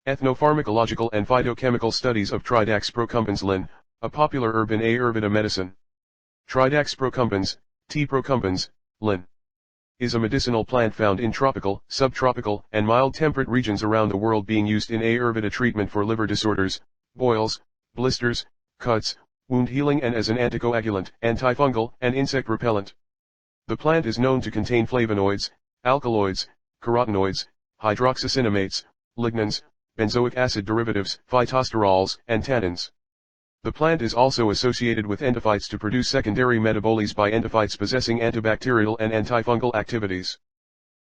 Ethnopharmacological and Phytochemical Studies of Tridax Procumbens Linn, a popular herb in Ayurveda medicine. Tridax procumbens, T. procumbens, Linn, is a medicinal plant found in tropical, subtropical, and mild temperate regions around the world, being used in Ayurveda treatment for liver disorders, boils, blisters, cuts, wound healing, and as an anticoagulant, antifungal, and insect repellent. The plant is known to contain flavonoids, alkaloids, carotenoids, hydroxycinnamates, lignans, benzoic acid derivatives, phytosterols, and tannins. The plant is also associated with endophytes to produce secondary metabolies by endophytes possessing antibacterial and antifungal activities.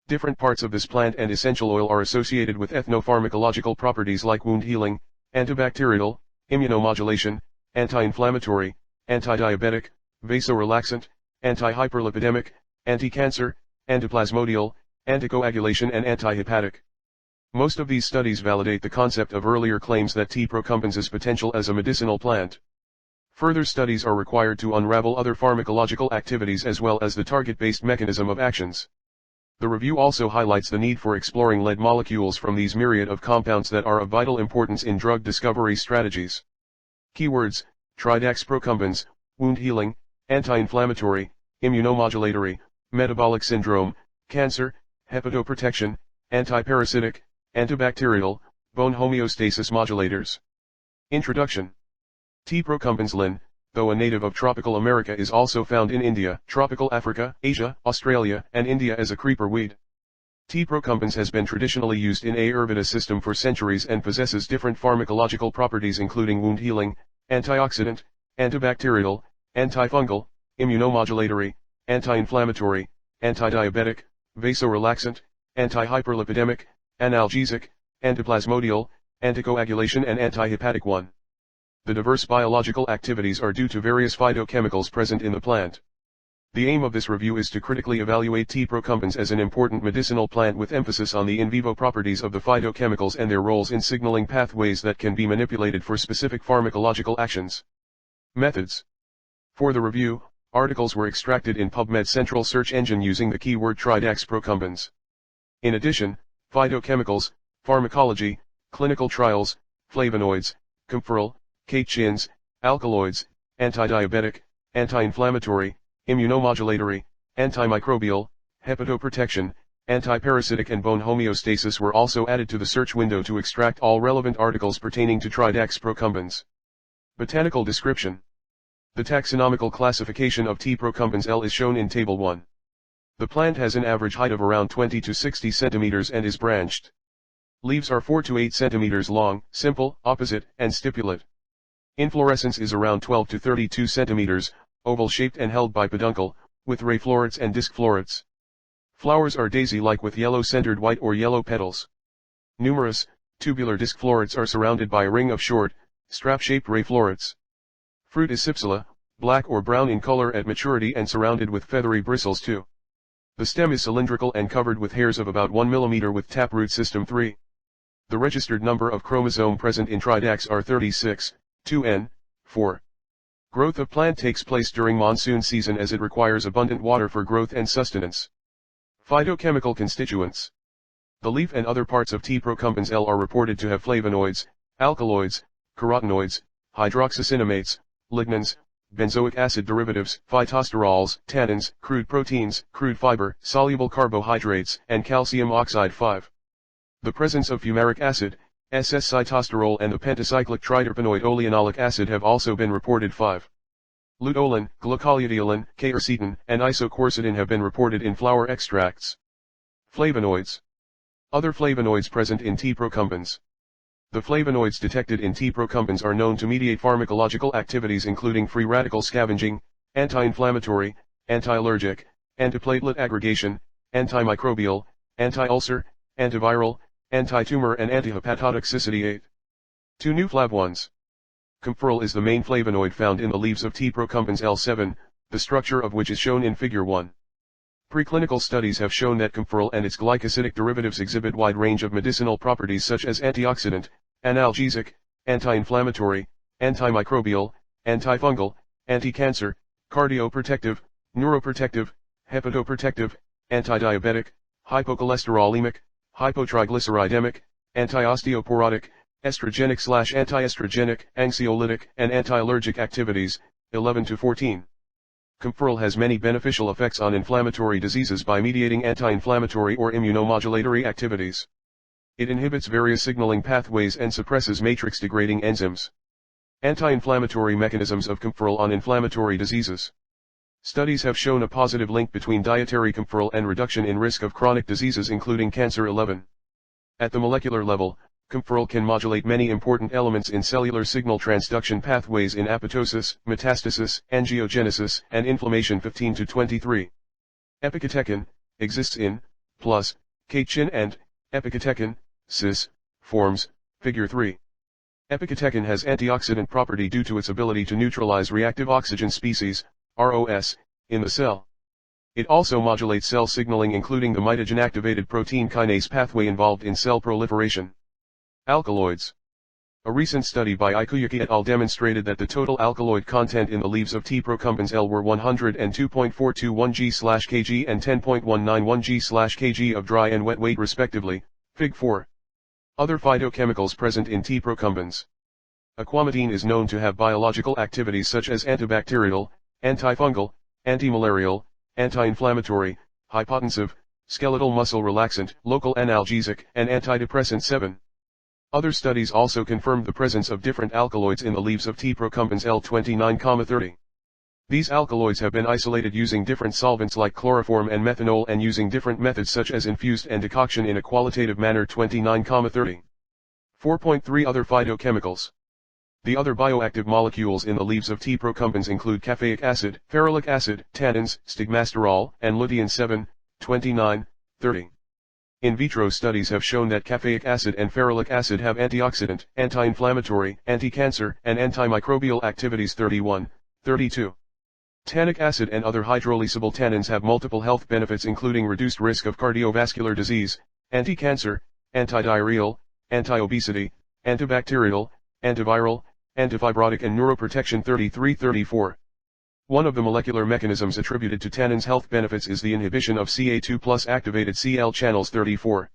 Different parts of this plant and essential oil are associated with ethnopharmacological properties like wound healing, antibacterial, immunomodulation, anti-inflammatory, anti-diabetic, vasorelaxant, anti-hyperlipidemic, anti-cancer, antiplasmodial, anticoagulation, and anti-hepatic. Most of these studies validate the concept of earlier claims that T. procumbens' potential as a medicinal plant. Further studies are required to unravel other pharmacological activities as well as the target-based mechanism of actions. The review also highlights the need for exploring lead molecules from these myriad of compounds that are of vital importance in drug discovery strategies. Keywords: Tridax procumbens, wound healing, anti-inflammatory, immunomodulatory, metabolic syndrome, cancer, hepatoprotection, antiparasitic, antibacterial, bone homeostasis modulators. Introduction. T. procumbens Linn, though a native of tropical America, is also found in India, tropical Africa, Asia, Australia, and India as a creeper weed. T. procumbens has been traditionally used in Ayurveda system for centuries and possesses different pharmacological properties including wound healing, antioxidant, antibacterial, antifungal, immunomodulatory, anti-inflammatory, anti-diabetic, vasorelaxant, anti-hyperlipidemic, analgesic, antiplasmodial, anticoagulation, and anti-hepatic. 1. The diverse biological activities are due to various phytochemicals present in the plant. The aim of this review is to critically evaluate T. procumbens as an important medicinal plant with emphasis on the in vivo properties of the phytochemicals and their roles in signaling pathways that can be manipulated for specific pharmacological actions. Methods. For the review, articles were extracted in PubMed Central search engine using the keyword Tridax procumbens. In addition, phytochemicals, pharmacology, clinical trials, flavonoids, camphorol, catechins, alkaloids, anti-diabetic, anti-inflammatory, immunomodulatory, antimicrobial, hepatoprotection, antiparasitic, and bone homeostasis were also added to the search window to extract all relevant articles pertaining to Tridax procumbens. Botanical Description. The taxonomical classification of T. procumbens L is shown in Table 1. The plant has an average height of around 20 to 60 centimeters and is branched. Leaves are 4 to 8 centimeters long, simple, opposite, and stipulate. Inflorescence is around 12 to 32 centimeters, oval-shaped and held by peduncle, with ray florets and disc florets. Flowers are daisy-like with yellow-centered white or yellow petals. Numerous, tubular disc florets are surrounded by a ring of short, strap-shaped ray florets. Fruit is cypsela, black or brown in color at maturity and surrounded with feathery bristles too. The stem is cylindrical and covered with hairs of about 1 mm with taproot system 3. The registered number of chromosome present in Tridax are 36, 2n, 4. Growth of plant takes place during monsoon season as it requires abundant water for growth and sustenance. Phytochemical constituents. The leaf and other parts of T. procumbens L are reported to have flavonoids, alkaloids, carotenoids, hydroxycinnamates, lignans, benzoic acid derivatives, phytosterols, tannins, crude proteins, crude fiber, soluble carbohydrates, and calcium oxide. 5. The presence of fumaric acid, SS-cytosterol, and the pentacyclic triterpenoid oleanolic acid have also been reported. 5. Luteolin, glycolydiolin, quercetin, and isoquercetin have been reported in flower extracts. Flavonoids. Other flavonoids present in T. procumbens. The flavonoids detected in T. procumbens are known to mediate pharmacological activities including free radical scavenging, anti-inflammatory, anti-allergic, antiplatelet aggregation, antimicrobial, anti-ulcer, antiviral, anti-tumor, and antihepatotoxicity. 8. 2 new flavonoids. Camphorol is the main flavonoid found in the leaves of T. procumbens L7, the structure of which is shown in Figure 1. Preclinical studies have shown that camphorol and its glycosidic derivatives exhibit wide range of medicinal properties such as antioxidant, analgesic, anti-inflammatory, antimicrobial, antifungal, anti-cancer, cardioprotective, neuroprotective, hepatoprotective, anti-diabetic, hypocholesterolemic, hypotriglyceridemic, antiosteoporotic, estrogenic/antiestrogenic, anxiolytic, and anti-allergic activities, 11 to 14. Camphorol has many beneficial effects on inflammatory diseases by mediating anti-inflammatory or immunomodulatory activities. It inhibits various signaling pathways and suppresses matrix-degrading enzymes. Anti-inflammatory mechanisms of camphorol on inflammatory diseases. Studies have shown a positive link between dietary camphorol and reduction in risk of chronic diseases including cancer. 11. At the molecular level, camphorol can modulate many important elements in cellular signal transduction pathways in apoptosis, metastasis, angiogenesis, and inflammation. 15 to 23. Epicatechin exists in plus catechin and epicatechin cis forms, figure 3. Epicatechin has antioxidant property due to its ability to neutralize reactive oxygen species, ROS, in the cell. It also modulates cell signaling including the mitogen-activated protein kinase pathway involved in cell proliferation. Alkaloids. A recent study by Kaushik et al. Demonstrated that the total alkaloid content in the leaves of T. procumbens L were 102.421 g/kg and 10.191 g/kg of dry and wet weight respectively, Fig. 4. Other phytochemicals present in T. procumbens. Aquamatine is known to have biological activities such as antibacterial, antifungal, antimalarial, anti-inflammatory, hypotensive, skeletal muscle relaxant, local analgesic, and antidepressant. 7. Other studies also confirmed the presence of different alkaloids in the leaves of T. procumbens L 29,30. These alkaloids have been isolated using different solvents like chloroform and methanol and using different methods such as infused and decoction in a qualitative manner. 29,30. 4.3 Other phytochemicals. The other bioactive molecules in the leaves of T. procumbens include caffeic acid, ferulic acid, tannins, stigmasterol, and lutein. 7, 29, 30. In vitro studies have shown that caffeic acid and ferulic acid have antioxidant, anti-inflammatory, anti-cancer, and antimicrobial activities. 31, 32. Tannic acid and other hydrolysable tannins have multiple health benefits including reduced risk of cardiovascular disease, anti-cancer, antidiarrheal, anti-obesity, antibacterial, antiviral, antifibrotic and neuroprotection. 33-34. One of the molecular mechanisms attributed to tannins' health benefits is the inhibition of Ca2+ activated Cl channels. 34.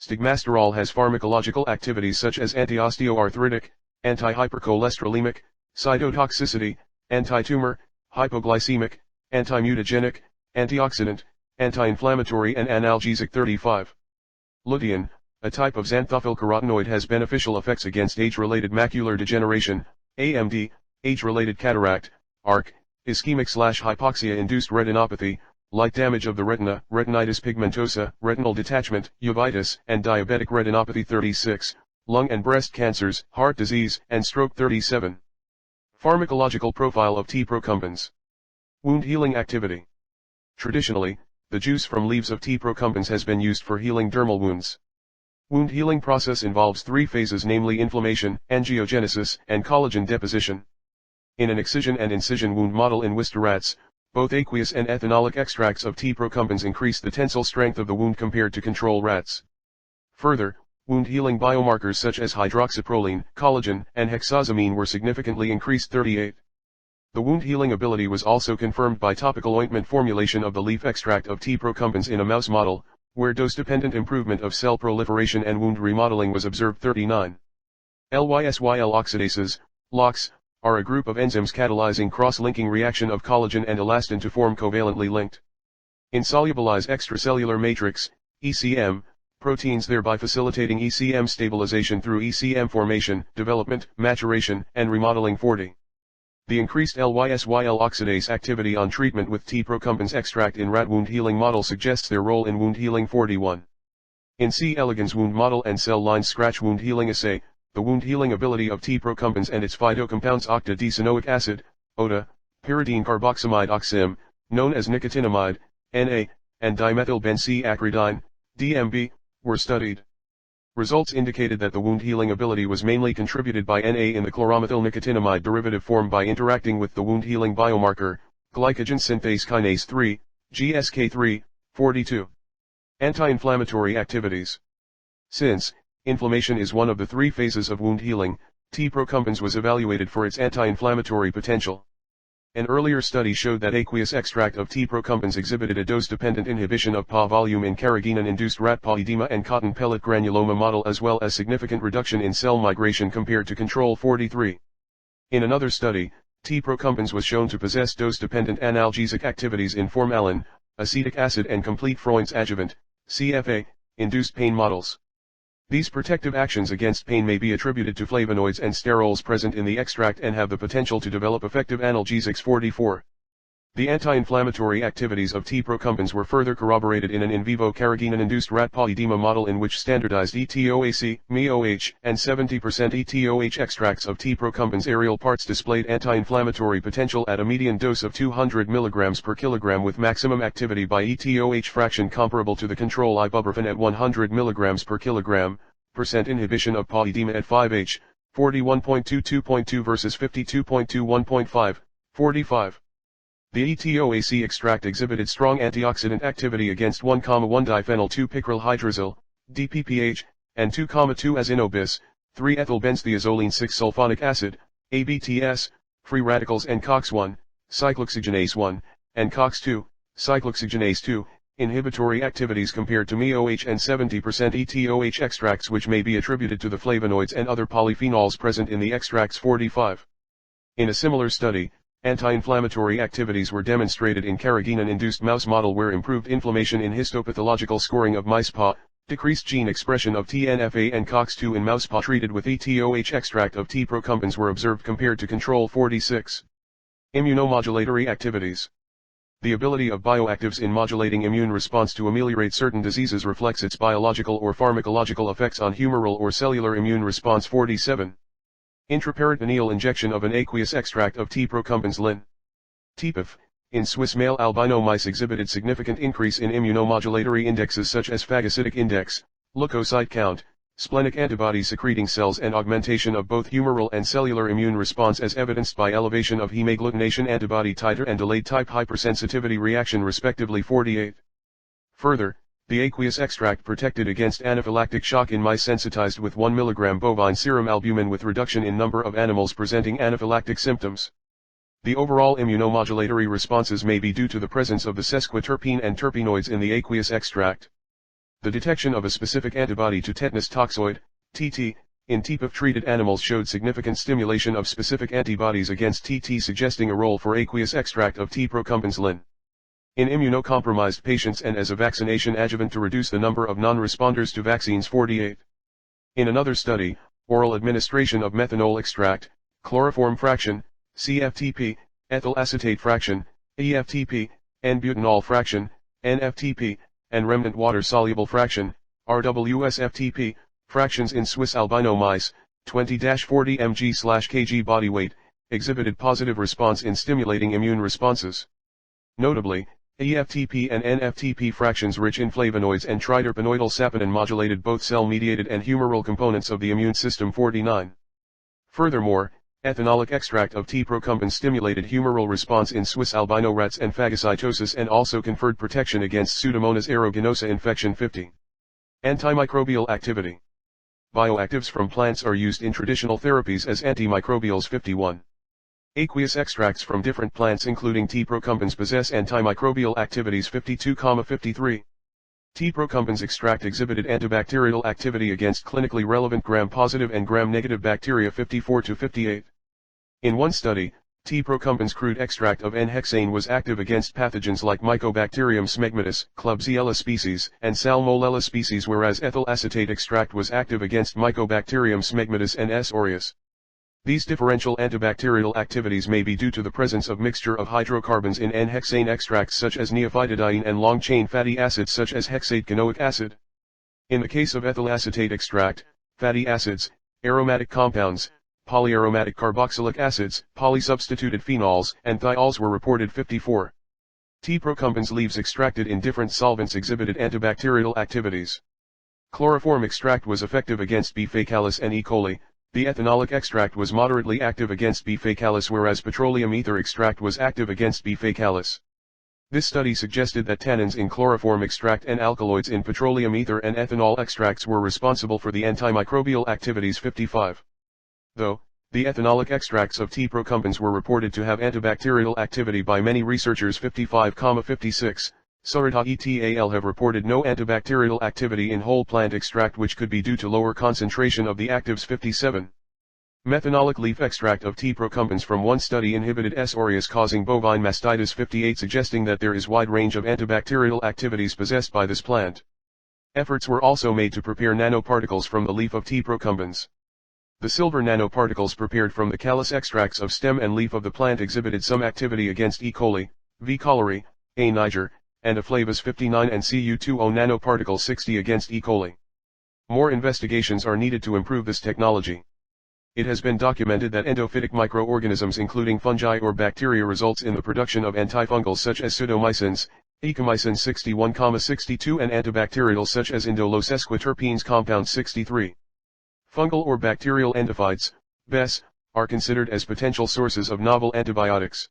Stigmasterol has pharmacological activities such as anti-osteoarthritic, anti-hypercholesterolemic, cytotoxicity, anti-tumor, hypoglycemic, anti-mutagenic, antioxidant, anti-inflammatory and analgesic. 35. Lutein, a type of xanthophyll carotenoid, has beneficial effects against age-related macular degeneration, AMD, age-related cataract, ARC, ischemic/hypoxia-induced retinopathy, light damage of the retina, retinitis pigmentosa, retinal detachment, uveitis, and diabetic retinopathy. 36, lung and breast cancers, heart disease, and stroke. 37. Pharmacological profile of T. procumbens. Wound healing activity. Traditionally, the juice from leaves of T. procumbens has been used for healing dermal wounds. Wound healing process involves 3 phases, namely inflammation, angiogenesis, and collagen deposition. In an excision and incision wound model in Worcester rats, both aqueous and ethanolic extracts of T. procumbens increase the tensile strength of the wound compared to control rats. Further, wound healing biomarkers such as hydroxyproline, collagen, and hexosamine were significantly increased. 38. The wound healing ability was also confirmed by topical ointment formulation of the leaf extract of T. procumbens in a mouse model, where dose-dependent improvement of cell proliferation and wound remodeling was observed. 39. Lysyl oxidases, LOX, are a group of enzymes catalyzing cross-linking reaction of collagen and elastin to form covalently linked insolubilized extracellular matrix, ECM, proteins, thereby facilitating ECM stabilization through ECM formation, development, maturation, and remodeling. 40. The increased Lysyl oxidase activity on treatment with T. procumbens extract in rat wound healing model suggests their role in wound healing. 41. In C. elegans wound model and cell line scratch wound healing assay, the wound healing ability of T. procumbens and its phytocompounds octadecanoic acid, ODA, pyridine carboxamide oxim, known as nicotinamide, Na, and dimethylbenzoacridine, DMB, were studied. Results indicated that the wound healing ability was mainly contributed by Na in the chloromethyl nicotinamide derivative form by interacting with the wound healing biomarker, glycogen synthase kinase 3, GSK3, 42. Anti-inflammatory activities. Since inflammation is one of the 3 phases of wound healing, T. procumbens was evaluated for its anti-inflammatory potential. An earlier study showed that aqueous extract of T. procumbens exhibited a dose-dependent inhibition of PA volume in carrageenan-induced rat paw edema and cotton pellet granuloma model as well as significant reduction in cell migration compared to control 43. In another study, T. procumbens was shown to possess dose-dependent analgesic activities in formalin, acetic acid and complete Freund's adjuvant, CFA, induced pain models. These protective actions against pain may be attributed to flavonoids and sterols present in the extract and have the potential to develop effective analgesics. 44. The anti-inflammatory activities of T. procumbens were further corroborated in an in vivo carrageenan-induced rat paw edema model in which standardized ETOAC, MeOH, and 70% ETOH extracts of T. procumbens aerial parts displayed anti-inflammatory potential at a median dose of 200 mg per kilogram with maximum activity by ETOH fraction comparable to the control ibuprofen at 100 mg per kilogram, percent inhibition of paw edema at 5H, 41.22.2 versus 52.21.5, 45. The ETOAC extract exhibited strong antioxidant activity against 1,1-diphenyl-2-picryl hydrazole, DPPH, and 2,2-azinobis, 3-ethylbenzoiazolene 6-sulfonic acid, ABTS, free radicals and COX-1, cyclooxygenase 1, and COX-2, cyclooxygenase 2, inhibitory activities compared to MeOH and 70% ETOH extracts which may be attributed to the flavonoids and other polyphenols present in the extracts. 45. In a similar study, anti-inflammatory activities were demonstrated in carrageenan-induced mouse model where improved inflammation in histopathological scoring of mice paw, decreased gene expression of TNFA and COX-2 in mouse paw treated with ETOH extract of T. procumbens were observed compared to control. 46. Immunomodulatory activities. The ability of bioactives in modulating immune response to ameliorate certain diseases reflects its biological or pharmacological effects on humoral or cellular immune response. 47. Intraperitoneal injection of an aqueous extract of T. procumbens Linn. TPIF, in Swiss male albino mice exhibited significant increase in immunomodulatory indexes such as phagocytic index, leukocyte count, splenic antibody secreting cells and augmentation of both humoral and cellular immune response as evidenced by elevation of hemagglutination antibody titer and delayed type hypersensitivity reaction respectively. 48. Further, the aqueous extract protected against anaphylactic shock in mice sensitized with 1 mg bovine serum albumin with reduction in number of animals presenting anaphylactic symptoms. The overall immunomodulatory responses may be due to the presence of the sesquiterpene and terpenoids in the aqueous extract. The detection of a specific antibody to tetanus toxoid, TT, in TPIF-treated animals showed significant stimulation of specific antibodies against TT suggesting a role for aqueous extract of T. procumbens Linn. In immunocompromised patients and as a vaccination adjuvant to reduce the number of non-responders to vaccines. 48. In another study, oral administration of methanol extract, chloroform fraction, CFTP, ethyl acetate fraction, EFTP, N-butanol fraction, NFTP, and remnant water-soluble fraction, RWSFTP, fractions in Swiss albino mice, 20-40 mg/kg body weight, exhibited positive response in stimulating immune responses. Notably, EFTP and NFTP fractions rich in flavonoids and triterpenoidal saponin modulated both cell-mediated and humoral components of the immune system. 49. Furthermore, ethanolic extract of T. procumbens stimulated humoral response in Swiss albino rats and phagocytosis and also conferred protection against Pseudomonas aeruginosa infection. 50. Antimicrobial activity. Bioactives from plants are used in traditional therapies as antimicrobials. 51. Aqueous extracts from different plants including T. procumbens possess antimicrobial activities. 52,53. T. procumbens extract exhibited antibacterial activity against clinically relevant gram-positive and gram-negative bacteria. 54-58. In one study, T. procumbens crude extract of N-hexane was active against pathogens like Mycobacterium smegmatis, Klebsiella species, and Salmonella species whereas ethyl acetate extract was active against Mycobacterium smegmatis and S. aureus. These differential antibacterial activities may be due to the presence of mixture of hydrocarbons in N-hexane extracts such as neophytadiene and long-chain fatty acids such as hexate-quinoic acid. In the case of ethyl acetate extract, fatty acids, aromatic compounds, polyaromatic carboxylic acids, polysubstituted phenols, and thiols were reported. 54. T. procumbens leaves extracted in different solvents exhibited antibacterial activities. Chloroform extract was effective against B. faecalis and E. coli. The ethanolic extract was moderately active against B. faecalis whereas petroleum ether extract was active against B. faecalis. This study suggested that tannins in chloroform extract and alkaloids in petroleum ether and ethanol extracts were responsible for the antimicrobial activities. 55. Though, The ethanolic extracts of T. procumbens were reported to have antibacterial activity by many researchers. 55,56. Surita et al. Have reported no antibacterial activity in whole plant extract, which could be due to lower concentration of the actives. 57. Methanolic leaf extract of T. procumbens from one study inhibited S. aureus, causing bovine mastitis. 58, suggesting that there is wide range of antibacterial activities possessed by this plant. Efforts were also made to prepare nanoparticles from the leaf of T. procumbens. The silver nanoparticles prepared from the callus extracts of stem and leaf of the plant exhibited some activity against E. coli, V. cholerae, A. niger, and A. flavus. 59, and Cu2O nanoparticles 60 against E. coli. More investigations are needed to improve this technology. It has been documented that endophytic microorganisms including fungi or bacteria results in the production of antifungals such as pseudomycins, ecomycin 61,62, and antibacterials such as indolosesquiterpenes compound 63. Fungal or bacterial endophytes, BES, are considered as potential sources of novel antibiotics.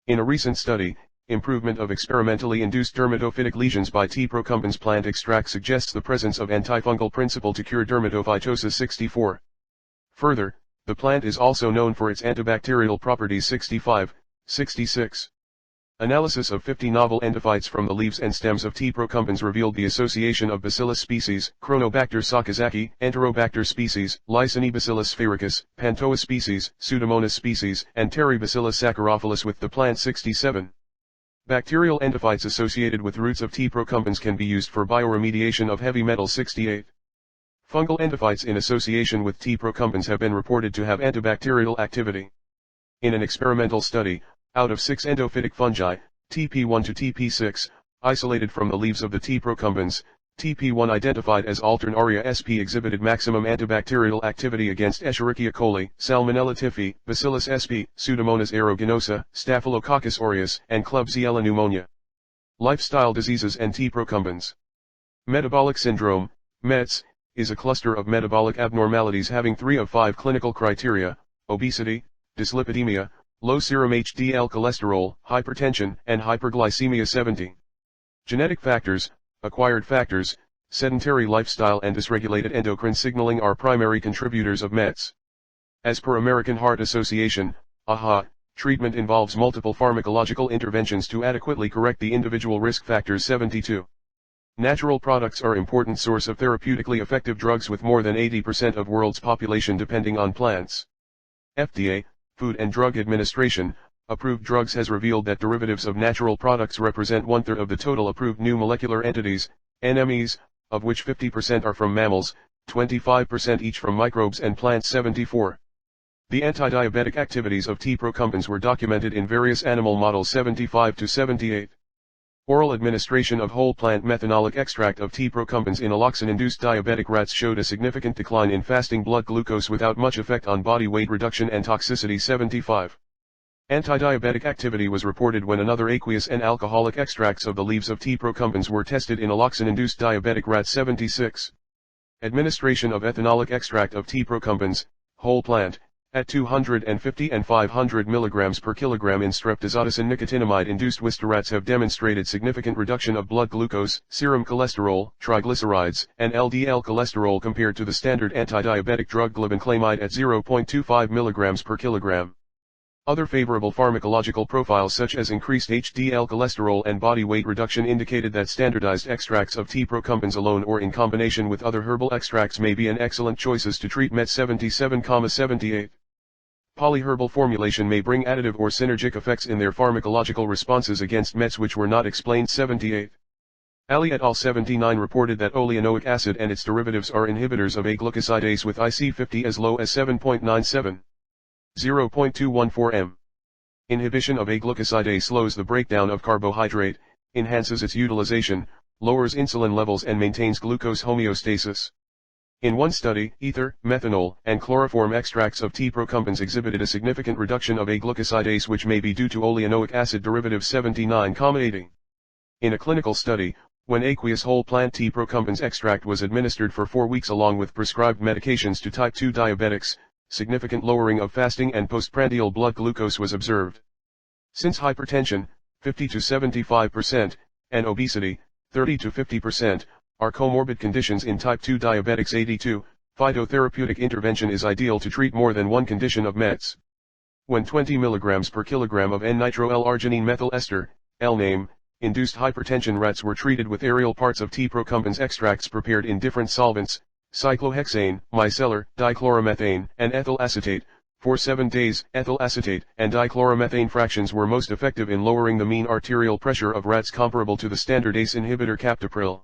In a recent study, improvement of experimentally induced dermatophytic lesions by T. procumbens plant extract suggests the presence of antifungal principle to cure dermatophytosis. 64. Further, the plant is also known for its antibacterial properties. 65, 66. Analysis of 50 novel endophytes from the leaves and stems of T. procumbens revealed the association of Bacillus species, Chronobacter sakazaki, Enterobacter species, Lysonibacillus sphaericus, Pantoa species, Pseudomonas species, and Terribacillus saccharophilus with the plant. 67. Bacterial endophytes associated with roots of T. procumbens can be used for bioremediation of heavy metals. 68. Fungal endophytes in association with T. procumbens have been reported to have antibacterial activity. In an experimental study, out of 6 endophytic fungi, TP1 to TP6, isolated from the leaves of the T. procumbens, TP1 identified as Alternaria sp exhibited maximum antibacterial activity against Escherichia coli, Salmonella typhi, Bacillus sp, Pseudomonas aeruginosa, Staphylococcus aureus, and Klebsiella pneumonia. Lifestyle diseases and T. procumbens. Metabolic syndrome, METS, is a cluster of metabolic abnormalities having 3 of 5 clinical criteria: obesity, dyslipidemia, low serum HDL cholesterol, hypertension, and hyperglycemia. 70. Genetic factors, acquired factors, sedentary lifestyle and dysregulated endocrine signaling are primary contributors of METS. As per American Heart Association, AHA, treatment involves multiple pharmacological interventions to adequately correct the individual risk factors. 72. Natural products are important source of therapeutically effective drugs, with more than 80% of world's population depending on plants. FDA, Food and Drug Administration, approved drugs has revealed that derivatives of natural products represent 1/3 of the total approved new molecular entities, NMEs, of which 50% are from mammals, 25% each from microbes and plants. 74. The anti-diabetic activities of T. procumbens were documented in various animal models. 75 to 78. Oral administration of whole plant methanolic extract of T. procumbens in alloxin-induced diabetic rats showed a significant decline in fasting blood glucose without much effect on body weight reduction and toxicity. 75. Anti-diabetic activity was reported when another aqueous and alcoholic extracts of the leaves of T. procumbens were tested in alloxin-induced diabetic rats. 76. Administration of ethanolic extract of T. procumbens, whole plant, at 250 and 500 mg per kilogram in streptozotocin nicotinamide-induced Wistar rats have demonstrated significant reduction of blood glucose, serum cholesterol, triglycerides, and LDL cholesterol compared to the standard anti-diabetic drug glibenclamide at 0.25 mg per kilogram. Other favorable pharmacological profiles such as increased HDL cholesterol and body weight reduction indicated that standardized extracts of T. procumbens alone or in combination with other herbal extracts may be an excellent choices to treat METS. 77,78. Polyherbal formulation may bring additive or synergic effects in their pharmacological responses against METS which were not explained. 78. Ali et al. 79 reported that oleanoic acid and its derivatives are inhibitors of aglucosidase with IC50 as low as 7.97. 0.214 m. Inhibition of aglucosidase slows the breakdown of carbohydrate, enhances its utilization, lowers insulin levels and maintains glucose homeostasis. In one study, ether, methanol, and chloroform extracts of T. procumbens exhibited a significant reduction of aglucosidase which may be due to oleanoic acid derivative. 79,80. In a clinical study, when aqueous whole plant T. procumbens extract was administered for 4 weeks along with prescribed medications to type 2 diabetics, significant lowering of fasting and postprandial blood glucose was observed. Since hypertension, 50 to 75%, and obesity, 30 to 50%, are comorbid conditions in type 2 diabetics. 82, Phytotherapeutic intervention is ideal to treat more than one condition of meds. When 20 mg per kilogram of N-nitro-L-arginine methyl ester, L-name, induced hypertension rats were treated with aerial parts of T. procumbens extracts prepared in different solvents, cyclohexane, micellar, dichloromethane, and ethyl acetate. For 7 days, ethyl acetate and dichloromethane fractions were most effective in lowering the mean arterial pressure of rats, comparable to the standard ACE inhibitor captopril.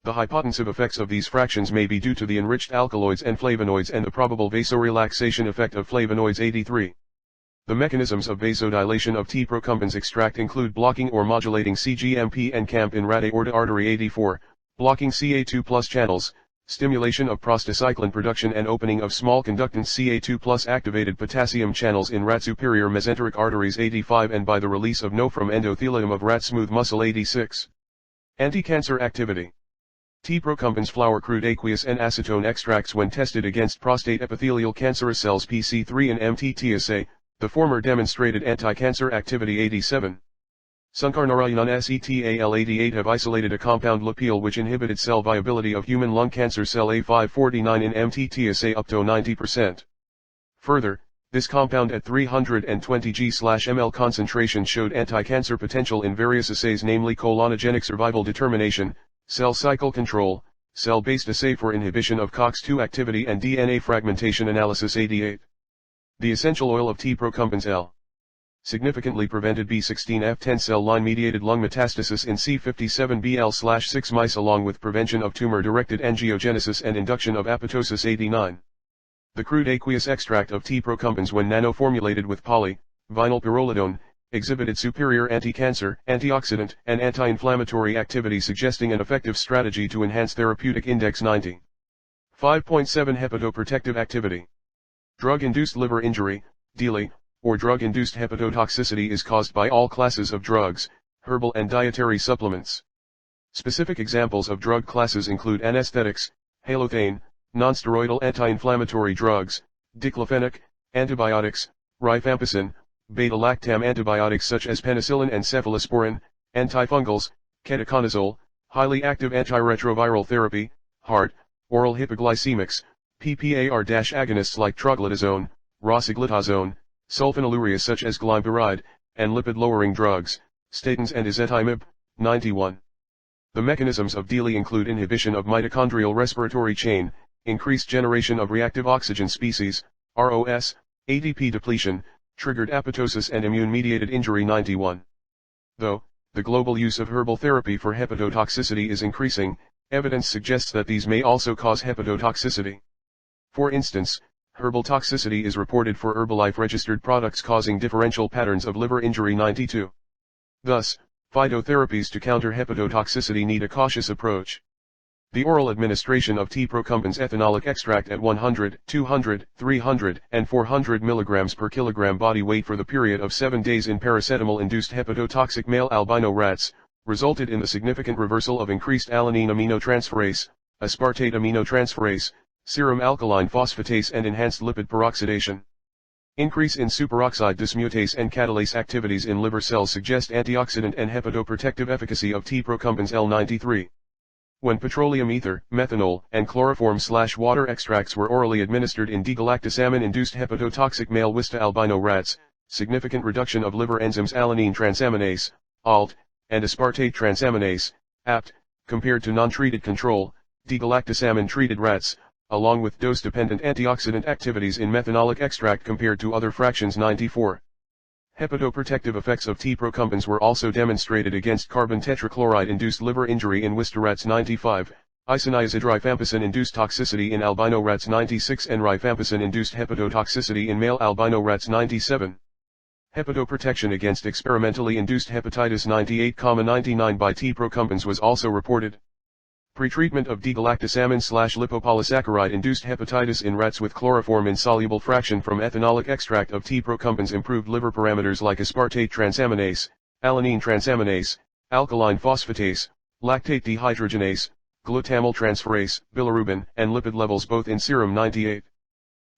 The hypotensive effects of these fractions may be due to the enriched alkaloids and flavonoids and the probable vasorelaxation effect of flavonoids 83. The mechanisms of vasodilation of T. procumbens extract include blocking or modulating CGMP and CAMP in rat aorta artery 84, blocking Ca2+ channels, stimulation of prostacyclin production and opening of small conductance Ca2+ activated potassium channels in rat superior mesenteric arteries 85, and by the release of NO from endothelium of rat smooth muscle 86. Anti-cancer activity. T. procumbens flower crude aqueous N-acetone extracts when tested against prostate epithelial cancerous cells PC3 and MTTSA, the former demonstrated anti-cancer activity 87. Sunkarnarayanan acetal-88 have isolated a compound Lapil which inhibited cell viability of human lung cancer cell A549 in MTTSA up to 90%. Further, this compound at 320 g/ml concentration showed anti-cancer potential in various assays, namely colonogenic survival determination, cell cycle control, cell-based assay for inhibition of COX-2 activity, and DNA fragmentation analysis 88. The essential oil of T. procumbens L. significantly prevented B16F10 cell line-mediated lung metastasis in C57BL/6 mice along with prevention of tumor-directed angiogenesis and induction of apoptosis 89. The crude aqueous extract of T. procumbens when nanoformulated with poly-vinyl pyrrolidone, exhibited superior anti-cancer, antioxidant, and anti-inflammatory activity, suggesting an effective strategy to enhance therapeutic index 90. 5.7 Hepatoprotective activity. Drug-induced liver injury, DILI, or drug-induced hepatotoxicity is caused by all classes of drugs, herbal and dietary supplements. Specific examples of drug classes include anesthetics, halothane, nonsteroidal anti-inflammatory drugs, diclofenac, antibiotics, rifampicin, beta-lactam antibiotics such as penicillin and cephalosporin, antifungals, ketoconazole, highly active antiretroviral therapy, heart, oral hypoglycemics, PPAR-agonists like troglitazone, rosiglitazone, sulfonylureas such as glimepiride, and lipid-lowering drugs, statins and ezetimibe. 91. The mechanisms of DILI include inhibition of mitochondrial respiratory chain, increased generation of reactive oxygen species, ROS, ATP depletion, triggered apoptosis and immune-mediated injury. 91. Though the global use of herbal therapy for hepatotoxicity is increasing, evidence suggests that these may also cause hepatotoxicity. For instance, herbal toxicity is reported for Herbalife-registered products causing differential patterns of liver injury. 92. Thus, phytotherapies to counter hepatotoxicity need a cautious approach. The oral administration of T. procumbens ethanolic extract at 100, 200, 300, and 400 mg per kilogram body weight for the period of 7 days in paracetamol-induced hepatotoxic male albino rats, resulted in the significant reversal of increased alanine aminotransferase, aspartate aminotransferase, serum alkaline phosphatase, and enhanced lipid peroxidation. Increase in superoxide dismutase and catalase activities in liver cells suggest antioxidant and hepatoprotective efficacy of T. procumbens L93. When petroleum ether, methanol, and chloroform/water extracts were orally administered in digalactosamin-induced hepatotoxic male Wista albino rats, significant reduction of liver enzymes alanine transaminase, ALT, and aspartate transaminase, APT, compared to non-treated control, digalactosamin-treated rats, along with dose-dependent antioxidant activities in methanolic extract compared to other fractions. 94. Hepatoprotective effects of T. procumbens were also demonstrated against carbon tetrachloride-induced liver injury in Wista rats. 95. Isoniazid rifampicin-induced toxicity in albino rats. 96. And rifampicin-induced hepatotoxicity in male albino rats. 97. Hepatoprotection against experimentally induced hepatitis. 98,99 by T. procumbens was also reported. Pretreatment of digalactosamin/lipopolysaccharide-induced hepatitis in rats with chloroform-insoluble fraction from ethanolic extract of T. procumbens improved liver parameters like aspartate transaminase, alanine transaminase, alkaline phosphatase, lactate dehydrogenase, glutamyltransferase, bilirubin, and lipid levels both in serum. 98.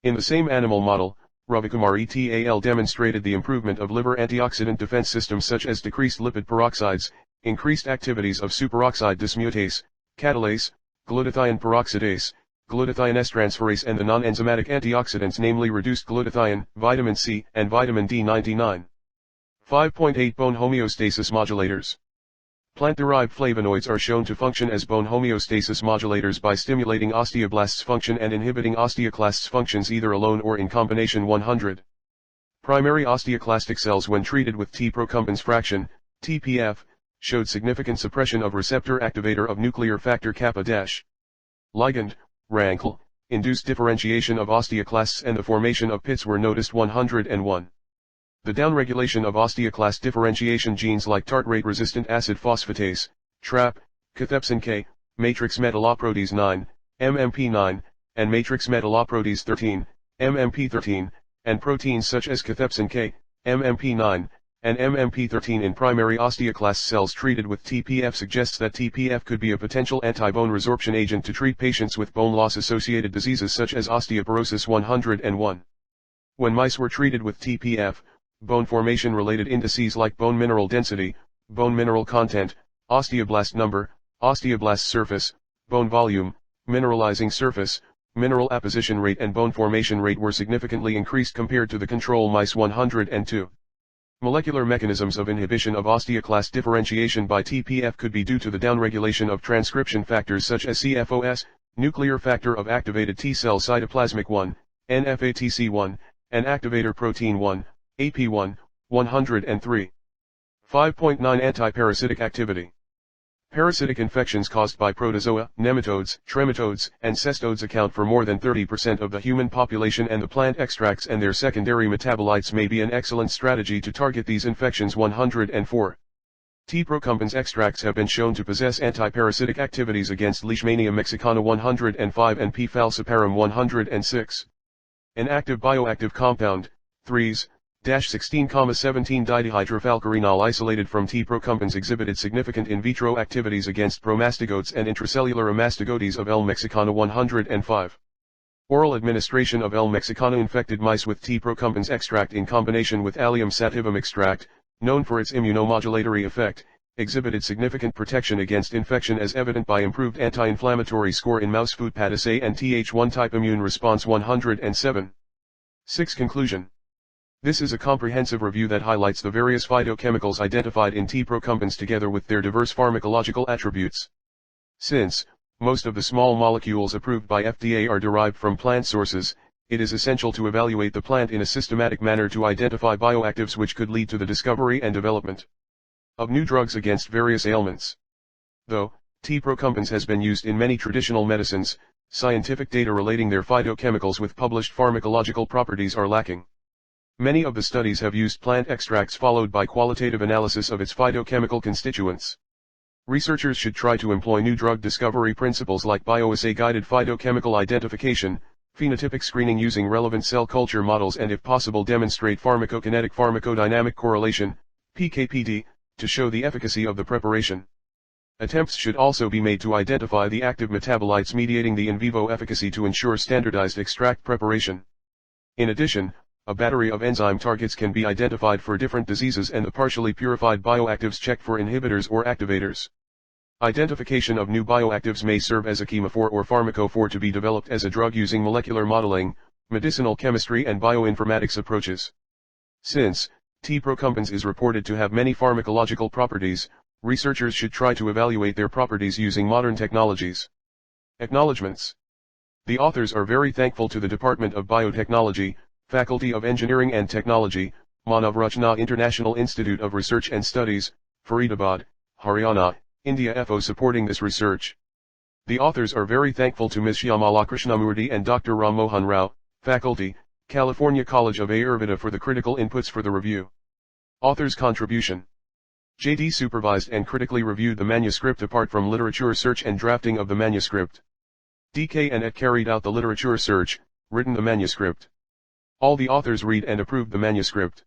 In the same animal model, Ravikumar et al. Demonstrated the improvement of liver antioxidant defense systems such as decreased lipid peroxides, increased activities of superoxide dismutase, catalase, glutathione peroxidase, glutathione transferase and the non-enzymatic antioxidants namely reduced glutathione, vitamin C, and vitamin D99. 5.8 Bone homeostasis modulators. Plant-derived flavonoids are shown to function as bone homeostasis modulators by stimulating osteoblasts' function and inhibiting osteoclasts' functions either alone or in combination. 100. Primary osteoclastic cells when treated with T. procumbens fraction, TPF, showed significant suppression of receptor activator of nuclear factor kappa-. Ligand, RANKL, induced differentiation of osteoclasts and the formation of pits were noticed. 101. The downregulation of osteoclast differentiation genes like tartrate-resistant acid phosphatase, TRAP, cathepsin K, matrix metalloprotease 9, MMP9, and matrix metalloprotease 13, MMP13, and proteins such as cathepsin K, MMP9, and MMP13 in primary osteoclast cells treated with TPF suggests that TPF could be a potential anti-bone resorption agent to treat patients with bone loss-associated diseases such as osteoporosis. 101. When mice were treated with TPF, bone formation-related indices like bone mineral density, bone mineral content, osteoblast number, osteoblast surface, bone volume, mineralizing surface, mineral apposition rate and bone formation rate were significantly increased compared to the control mice. 102. Molecular mechanisms of inhibition of osteoclast differentiation by TPF could be due to the downregulation of transcription factors such as CFOS, nuclear factor of activated T cell cytoplasmic 1, NFATC1, and activator protein 1, AP1, 103. 5.9 Antiparasitic activity. Parasitic infections caused by protozoa, nematodes, trematodes, and cestodes account for more than 30% of the human population, and the plant extracts and their secondary metabolites may be an excellent strategy to target these infections. 104. T. procumbens extracts have been shown to possess antiparasitic activities against Leishmania mexicana 105 and P. falciparum 106. An active bioactive compound, 3s-16,17 didihydrophalcarenol isolated from T. procumbens exhibited significant in vitro activities against promastigotes and intracellular amastigotes of L. mexicana 105. Oral administration of L. mexicana infected mice with T. procumbens extract in combination with Allium sativum extract, known for its immunomodulatory effect, exhibited significant protection against infection as evident by improved anti-inflammatory score in mouse food PAT-assay and Th1 type immune response. 107. 6. Conclusion. This is a comprehensive review that highlights the various phytochemicals identified in T. procumbens together with their diverse pharmacological attributes. Since most of the small molecules approved by FDA are derived from plant sources, it is essential to evaluate the plant in a systematic manner to identify bioactives which could lead to the discovery and development of new drugs against various ailments. Though T. procumbens has been used in many traditional medicines, scientific data relating their phytochemicals with published pharmacological properties are lacking. Many of the studies have used plant extracts followed by qualitative analysis of its phytochemical constituents. Researchers should try to employ new drug discovery principles like bioassay-guided phytochemical identification, phenotypic screening using relevant cell culture models, and if possible demonstrate pharmacokinetic-pharmacodynamic correlation, PKPD, to show the efficacy of the preparation. Attempts should also be made to identify the active metabolites mediating the in vivo efficacy to ensure standardized extract preparation. In addition, a battery of enzyme targets can be identified for different diseases and the partially purified bioactives checked for inhibitors or activators. Identification of new bioactives may serve as a chemophore or pharmacophore to be developed as a drug using molecular modeling, medicinal chemistry and bioinformatics approaches. Since T. procumbens is reported to have many pharmacological properties, researchers should try to evaluate their properties using modern technologies. Acknowledgements. The authors are very thankful to the Department of Biotechnology, Faculty of Engineering and Technology, Manavrachna International Institute of Research and Studies, Faridabad, Haryana, India for supporting this research. The authors are very thankful to Ms. Shyamala Krishnamurthy and Dr. Ram Mohan Rao, Faculty, California College of Ayurveda for the critical inputs for the review. Author's contribution. J.D. supervised and critically reviewed the manuscript apart from literature search and drafting of the manuscript. D.K. and Et carried out the literature search, written the manuscript. All the authors read and approved the manuscript.